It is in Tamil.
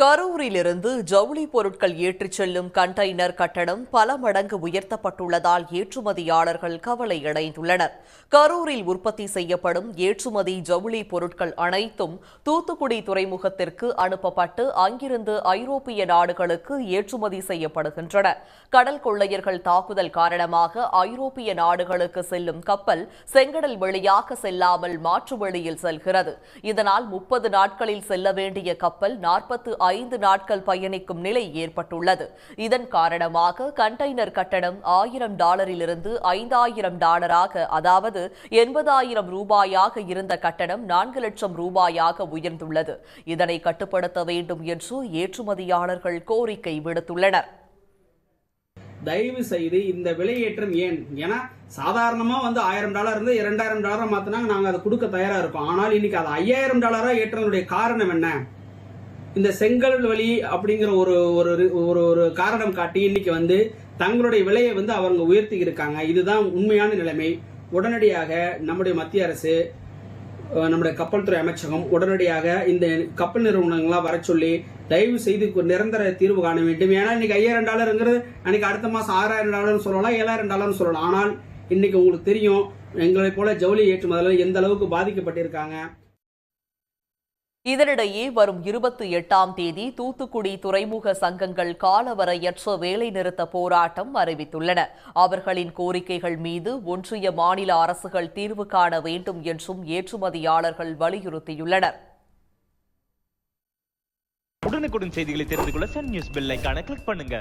கரூரிலிருந்து ஜவுளி பொருட்கள் ஏற்றிச் செல்லும் கண்டெய்னர் கட்டணம் பல மடங்கு உயர்த்தப்பட்டுள்ளதால் ஏற்றுமதியாளர்கள் கவலையடைந்துள்ளனர். கரூரில் உற்பத்தி செய்யப்படும் ஏற்றுமதி ஜவுளி பொருட்கள் அனைத்தும் தூத்துக்குடி துறைமுகத்திற்கு அனுப்பப்பட்டு அங்கிருந்து ஐரோப்பிய நாடுகளுக்கு ஏற்றுமதி செய்யப்படுகின்றன. கடல் கொள்ளையர்கள் தாக்குதல் காரணமாக ஐரோப்பிய நாடுகளுக்கு செல்லும் கப்பல் செங்கடல் வழியாக செல்லாமல் மாற்று வழியில் செல்கிறது. இதனால் 30 நாட்களில் செல்ல வேண்டிய கப்பல் 45 நாட்கள் பயணிக்கும் நிலை ஏற்பட்டுள்ளது. இதன் காரணமாக கண்டெய்னர் கட்டணம் $1000 $5000 அதாவது 80,000 ரூபாயாக இருந்த கட்டணம் 4 லட்சம் ரூபாயாக உயர்ந்துள்ளது. இதனை கட்டுப்படுத்த வேண்டும் என்று ஏற்றுமதியாளர்கள் கோரிக்கை விடுத்துள்ளனர். தயவு செய்து இந்த விலையேற்றம் ஏன்? ஏன்னா சாதாரணமா $1000 இருந்து $2000 மாத்தினாங்க, நாங்க அதை கொடுக்க தயாரா இருக்கோம். ஆனால் இன்னைக்கு அது $5000 ஏற்றனுடைய காரணம் என்ன? இந்த செங்கல் வழி அப்படிங்கிற ஒரு காரணம் காட்டி இன்னைக்கு தங்களுடைய விலையை அவங்க உயர்த்தி இருக்காங்க. இதுதான் உண்மையான நிலைமை. உடனடியாக நம்முடைய மத்திய அரசு, நம்முடைய கப்பல் துறை அமைச்சகம் உடனடியாக இந்த கப்பல் நிறுவனங்களாம் வர சொல்லி தயவு செய்து நிரந்தர தீர்வு காண வேண்டும். ஏன்னா இன்னைக்கு $5000 அன்னைக்கு அடுத்த மாசம் $6000 சொல்லலாம், $7000 சொல்லலாம். ஆனால் இன்னைக்கு உங்களுக்கு தெரியும் எங்களை போல ஜவுளி ஏற்றுமதியாளர்கள் எந்த அளவுக்கு பாதிக்கப்பட்டிருக்காங்க. இதனிடையே வரும் 28ஆம் தேதி தூத்துக்குடி துறைமுக சங்கங்கள் காலவரையற்ற வேலைநிறுத்த போராட்டம் அறிவித்துள்ளன. அவர்களின் கோரிக்கைகள் மீது ஒன்றிய மாநில அரசுகள் தீர்வு காண வேண்டும் என்றும் ஏற்றுமதியாளர்கள் வலியுறுத்தியுள்ளனர். உடனுக்குடன் செய்திகளை தெரிந்து கொள்ள சன் நியூஸ் பெல் ஐகானை கிளிக் பண்ணுங்க.